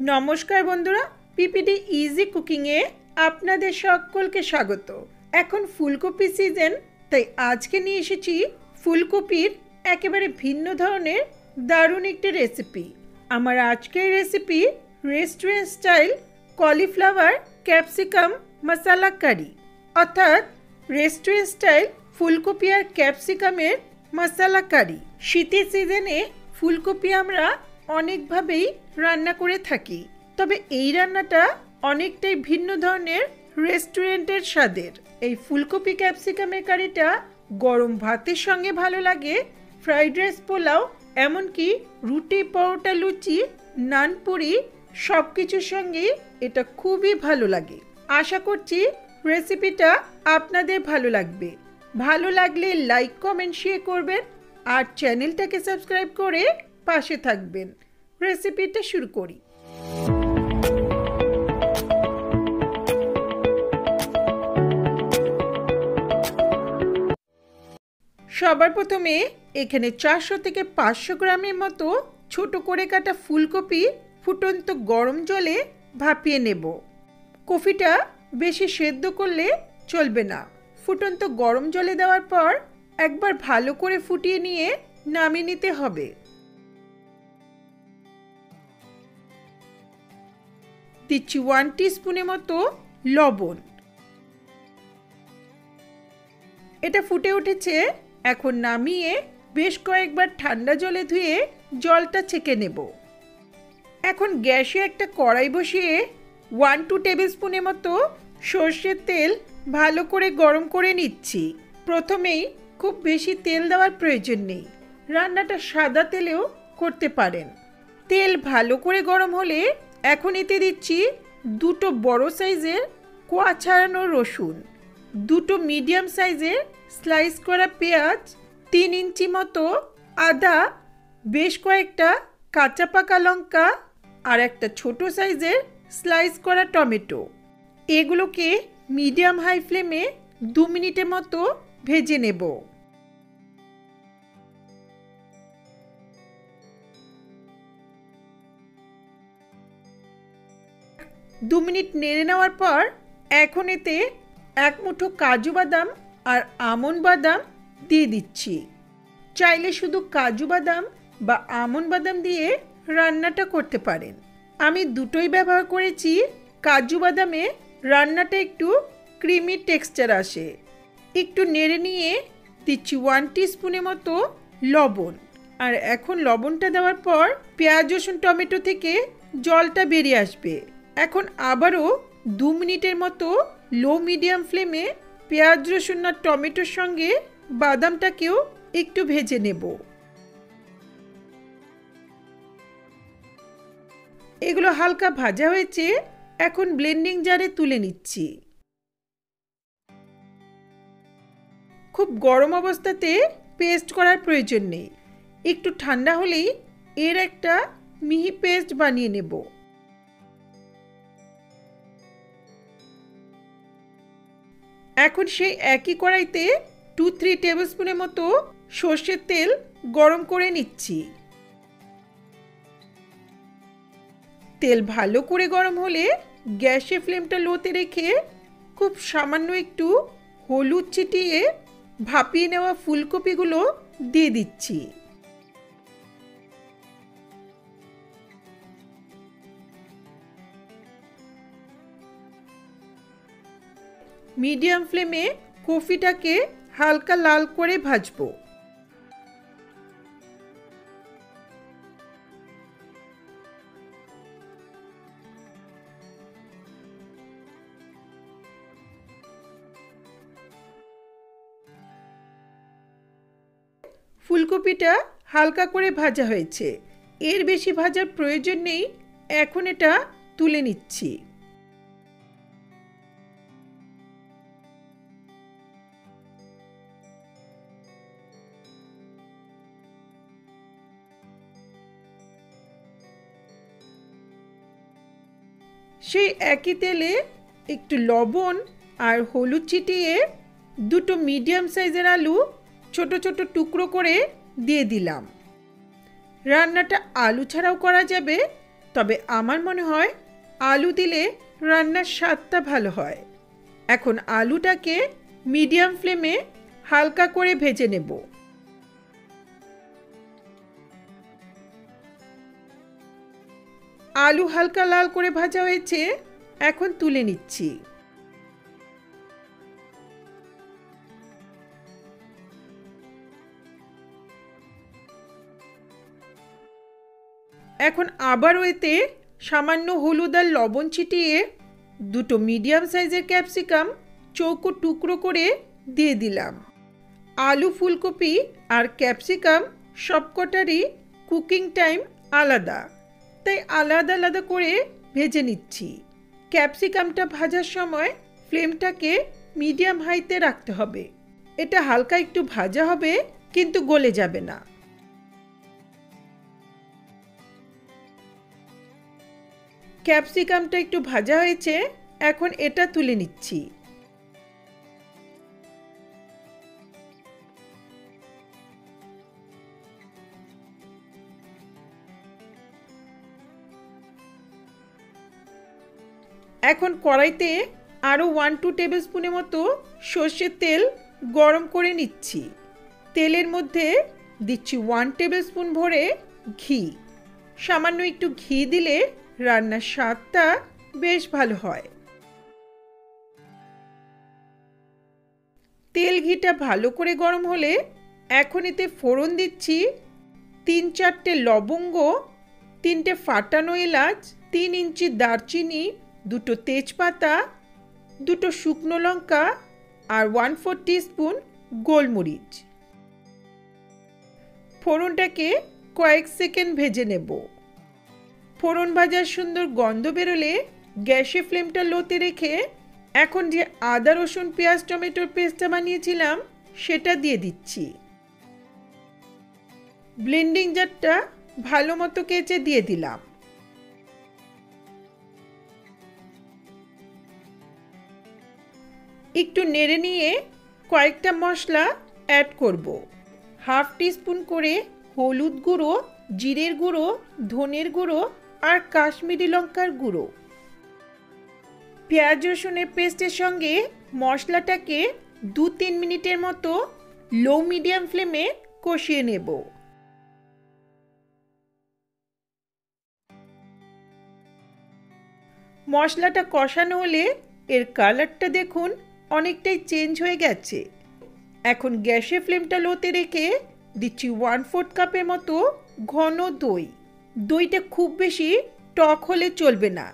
নমস্কার বন্ধুরা, PPD easy কুকিংয়ে আপনাদের সকলকে স্বাগত। এখন ফুলকপি সিজন, তাই আজকে নিয়ে এসেছি ফুলকপির একেবারে ভিন্ন ধরনের দারুণ একটি রেসিপি। আমার আজকের recipe restaurant style cauliflower capsicum masala curry, অর্থাৎ রেস্টুরেন্ট স্টাইল ফুলকপি আর ক্যাপসিকামের মশালা কারি। শীতের সিজনে ফুলকপি আমরা অনেকভাবেই রান্না করে থাকি, তবে এই রান্নাটা অনেকটাই ভিন্ন ধরনের রেস্টুরেন্টের স্বাদের। এই ফুলকপি ক্যাপসিকামের কারিটা গরম ভাতের সঙ্গে ভালো লাগে, ফ্রাইড রাইস, পোলাও, এমনকি রুটি, পরোটা, লুচি, নান, পুরি সব কিছুর সঙ্গেই এটা খুবই ভালো লাগে। আশা করছি রেসিপিটা আপনাদের ভালো লাগবে। ভালো লাগলে লাইক, কমেন্ট, শেয়ার করবেন আর চ্যানেলটাকে সাবস্ক্রাইব করে পাশে থাকবেন। রেসিপিটা শুরু করি। সবার প্রথমে এখানে 400 থেকে 500 গ্রামের মতো ছোট করে কাটা ফুলকপি ফুটন্ত গরম জলে ভাপিয়ে নেব। কপিটা বেশি সেদ্ধ করলে চলবে না। ফুটন্ত গরম জলে দেওয়ার পর একবার ভালো করে ফুটিয়ে নিয়ে নামিয়ে নিতে হবে। দিচ্ছি 1 টিস্পুনের মতো লবণ। এটা ফুটে উঠেছে, এখন নামিয়ে বেশ কয়েকবার ঠান্ডা জলে ধুয়ে জলটা ছেঁকে নেব। এখন গ্যাসে একটা কড়াই বসিয়ে 1-2 টেবিল স্পুনের মতো সর্ষের তেল ভালো করে গরম করে নিচ্ছি। প্রথমেই খুব বেশি তেল দেওয়ার প্রয়োজন নেই, রান্নাটা সাদা তেলেও করতে পারেন। তেল ভালো করে গরম হলে এখন এতে দিচ্ছি 2 বড় সাইজের কোয়া ছাড়ানো রসুন, 2 মিডিয়াম সাইজের স্লাইস করা পেঁয়াজ, 3 ইঞ্চি মতো আদা, বেশ কয়েকটা কাঁচা পাকা লঙ্কা আর একটা ছোট সাইজের স্লাইস করা টমেটো। এগুলোকে মিডিয়াম হাই ফ্লেমে 2 মিনিটের মতো ভেজে নেব। দু মিনিট নেড়ে নেওয়ার পর এখন এতে 1 মুঠো কাজু বাদাম আর আমন্ড বাদাম দিয়ে দিচ্ছি। চাইলে শুধু কাজু বাদাম বা আমন্ড বাদাম দিয়ে রান্নাটা করতে পারেন। আমি দুটোই ব্যবহার করেছি। কাজু বাদামে রান্নাটা একটু ক্রিমি টেক্সচার আসে। একটু নেড়ে নিয়ে দিচ্ছি 1 টিস্পুনের মতো লবণ। আর এখন লবণটা দেওয়ার পর পেঁয়াজ, রসুন, টমেটো থেকে জলটা বেরিয়ে আসবে। এখন আবারও 2 মিনিটের মতো লো মিডিয়াম ফ্লেমে পেঁয়াজ, রসুন আর টমেটোর সঙ্গে বাদামটাকেও একটু ভেজে নেব। এগুলো হালকা ভাজা হয়েছে, এখন ব্লেন্ডিং জারে তুলে নিচ্ছি। খুব গরম অবস্থাতে পেস্ট করার প্রয়োজন নেই, একটু ঠান্ডা হলেই এর একটা মিহি পেস্ট বানিয়ে নেব। এখন সেই একই কড়াইতে 2-3 টেবিল স্পুনের মতো সর্ষের তেল গরম করে নিচ্ছি। তেল ভালো করে গরম হলে গ্যাসের ফ্লেমটা লোতে রেখে খুব সামান্য একটু হলুদ ছিটিয়ে ভাপিয়ে নেওয়া ফুলকপিগুলো দিয়ে দিচ্ছি। মিডিয়াম ফ্লেমে কপিটাকে হালকা লাল করে ভাজবো। ফুলকপিটা হালকা করে ভাজা হয়েছে, এর বেশি ভাজার প্রয়োজন নেই। এখন এটা তুলে নিচ্ছি। সেই একই তেলে একটু লবণ আর হলুদ ছিটিয়ে 2 মিডিয়াম সাইজের আলু ছোট ছোট টুকরো করে দিয়ে দিলাম। রান্নাটা আলু ছাড়াও করা যাবে, তবে আমার মনে হয় আলু দিলে রান্নার স্বাদটা ভালো হয়। এখন আলুটাকে মিডিয়াম ফ্লেমে হালকা করে ভেজে নেব। আলু হালকা লাল করে ভাজা হয়েছে, এখন তুলে নিচ্ছি। এখন আবারও এতে সামান্য হলুদ আর লবণ ছিটিয়ে দুটো মিডিয়াম সাইজের ক্যাপসিকাম চৌকো টুকরো করে দিয়ে দিলাম। আলু, ফুলকপি আর ক্যাপসিকাম সবকটারই কুকিং টাইম আলাদা, তাই আলাদা আলাদা করে ভেজে নিচ্ছি। ক্যাপসিকামটা ভাজার সময় ফ্লেমটাকে মিডিয়াম হাইতে রাখতে হবে। এটা হালকা একটু ভাজা হবে, কিন্তু গলে যাবে না। ক্যাপসিকামটা একটু ভাজা হয়েছে, এখন এটা তুলে নিচ্ছি। এখন কড়াইতে আরও 1-2 টেবিল স্পুনের মতো সর্ষের তেল গরম করে নিচ্ছি। তেলের মধ্যে দিচ্ছি 1 টেবিল স্পুন ভরে ঘি। সামান্য একটু ঘি দিলে রান্নার স্বাদটা বেশ ভালো হয়। তেল ঘিটা ভালো করে গরম হলে এখন এতে ফোড়ন দিচ্ছি 3-4টে লবঙ্গ, 3টে ফাটানো এলাচ, 3 ইঞ্চি দারচিনি, 2টো তেজপাতা, 2টো শুকনো লঙ্কা আর 1/4 টিস্পুন গোলমরিচ। ফোড়নটাকে কয়েক সেকেন্ড ভেজে নেব। ফোড়ন ভাজার সুন্দর গন্ধ বেরোলে গ্যাসের ফ্লেমটা লোতে রেখে এখন যে আদা, রসুন, পেঁয়াজ, টমেটোর পেস্টটা বানিয়েছিলাম সেটা দিয়ে দিচ্ছি। ব্লেন্ডিং জারটা ভালো মতো কেচে দিয়ে দিলাম। একটু নেড়ে নিয়ে কয়েকটা মশলা অ্যাড করব। 1/2 টিস্পুন করে হলুদ গুঁড়ো, জিরের গুঁড়ো, ধনের গুঁড়ো আর কাশ্মীরি লঙ্কার গুঁড়ো। পেঁয়াজ রসুনের পেস্টের সঙ্গে মশলাটাকে 2-3 মিনিটের মতো লো মিডিয়াম ফ্লেমে কষিয়ে নেব। মশলাটা কষানো হলে এর কালারটা দেখুন অনেকটাই চেঞ্জ হয়ে গেছে। এখন গ্যাসের ফ্লেমটা লোতে রেখে দিচ্ছি 1/4 কাপের মতো ঘন দই। দইটা খুব বেশি টক হলে চলবে না।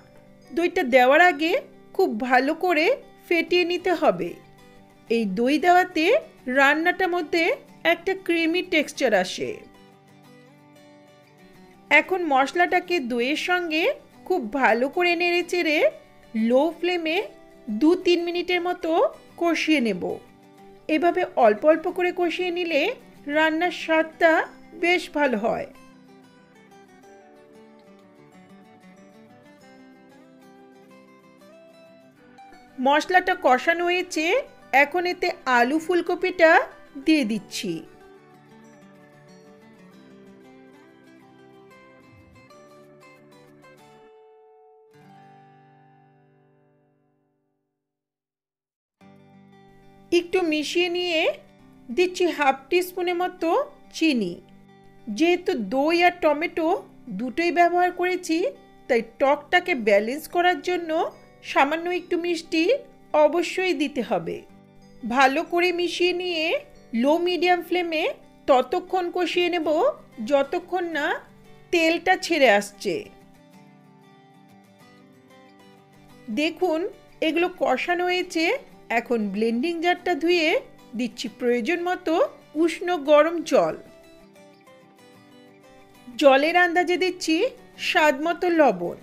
দইটা দেওয়ার আগে খুব ভালো করে ফেটিয়ে নিতে হবে। এই দই দেওয়াতে রান্নাটার মধ্যে একটা ক্রিমি টেক্সচার আসে। এখন মশলাটাকে দইয়ের সঙ্গে খুব ভালো করে নেড়ে চেড়ে লো ফ্লেমে 2-3 মিনিটের মতো কষিয়ে নেব। এভাবে অল্প অল্প করে কষিয়ে নিলে রান্নার স্বাদটা বেশ ভালো হয়। মশলাটা কষানো হয়েছে, এখন এতে আলু, ফুলকপিটা দিয়ে দিচ্ছি। একটু মিশিয়ে নিয়ে দিচ্ছি 1/2 টিস্পুনের মতো চিনি। যেহেতু দই আর টমেটো দুটোই ব্যবহার করেছি, তাই টকটাকে ব্যালেন্স করার জন্য সামান্য একটু মিষ্টি অবশ্যই দিতে হবে। ভালো করে মিশিয়ে নিয়ে লো মিডিয়াম ফ্লেমে ততক্ষণ কষিয়ে নেব যতক্ষণ না তেলটা ছেড়ে আসছে। দেখুন এগুলো কষানো হয়েছে। এখন ব্লেন্ডিং জারটা ধুয়ে দিচ্ছি প্রয়োজন মতো উষ্ণ গরম জল। জলের আন্দাজে দিচ্ছি স্বাদ মতো লবণ।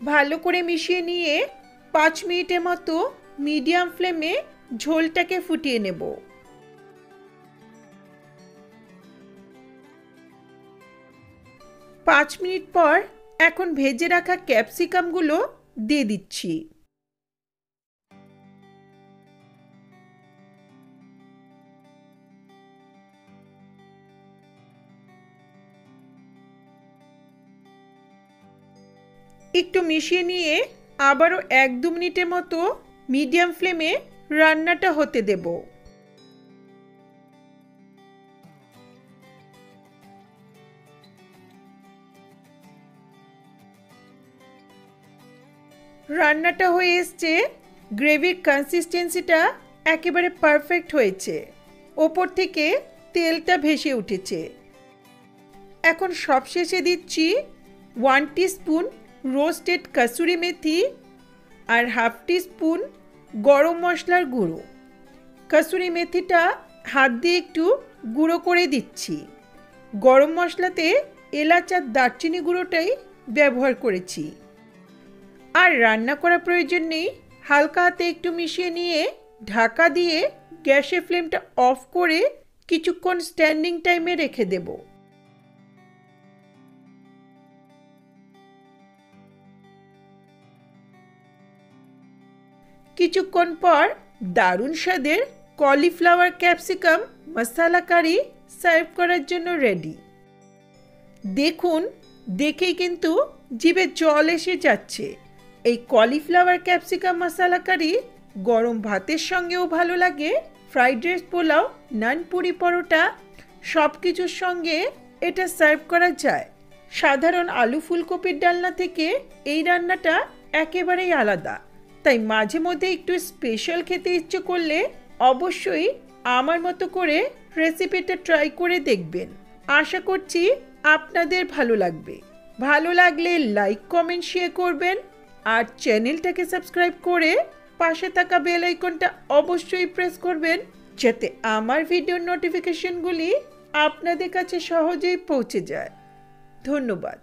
ভালো করে মিশিয়ে নিয়ে 5 মিনিটের মতো মিডিয়াম ফ্লেমে ঝোলটাকে ফুটিয়ে নেব। পাঁচ মিনিট পর এখন ভেজে রাখা ক্যাপসিকামগুলো দিয়ে দিচ্ছি। একটু মিশিয়ে নিয়ে আবারও 1-2 মিনিটের মতো মিডিয়াম ফ্লেমে রান্নাটা হতে দেব। রান্নাটা হয়ে এসছে, গ্রেভির কনসিস্টেন্সিটা একেবারে পারফেক্ট হয়েছে, ওপর থেকে তেলটা ভেসে উঠেছে। এখন সবশেষে দিচ্ছি 1 টিস্পুন রোস্টেড কসুরি মেথি আর 1/2 টিস্পুন গরম মশলার গুঁড়ো। কসুরি মেথিটা হাত দিয়ে একটু গুঁড়ো করে দিচ্ছি। গরম মশলাতে এলাচ আর দারচিনি গুঁড়োটাই ব্যবহার করেছি। আর রান্না করা প্রয়োজন নেই, হালকা হাতে একটু মিশিয়ে নিয়ে ঢাকা দিয়ে গ্যাসের ফ্লেমটা অফ করে কিছুক্ষণ স্ট্যান্ডিং টাইমে রেখে দেব। কিছুক্ষণ পর দারুণ স্বাদের কলিফ্লাওয়ার ক্যাপসিকাম মশলা কারি সার্ভ করার জন্য রেডি। দেখুন, দেখেই কিন্তু জিভে জল এসে যাচ্ছে। এই কলিফ্লাওয়ার ক্যাপসিকাম মশলা কারি গরম ভাতের সঙ্গেও ভালো লাগে, ফ্রাইড রাইস, পোলাও, নান, পুরি, পরোটা সব কিছুর সঙ্গে এটা সার্ভ করা যায়। সাধারণ আলু ফুলকপির ডালনা থেকে এই রান্নাটা একেবারেই আলাদা, তাই মাঝে মধ্যে একটু স্পেশাল খেতে ইচ্ছে করলে অবশ্যই আমার মতো করে রেসিপিটা ট্রাই করে দেখবেন। আশা করছি আপনাদের ভালো লাগবে। ভালো লাগলে লাইক, কমেন্ট, শেয়ার করবেন আর চ্যানেলটাকে সাবস্ক্রাইব করে পাশে থাকা বেল আইকনটা অবশ্যই প্রেস করবেন, যাতে আমার ভিডিওর নোটিফিকেশনগুলি আপনাদের কাছে সহজেই পৌঁছে যায়। ধন্যবাদ।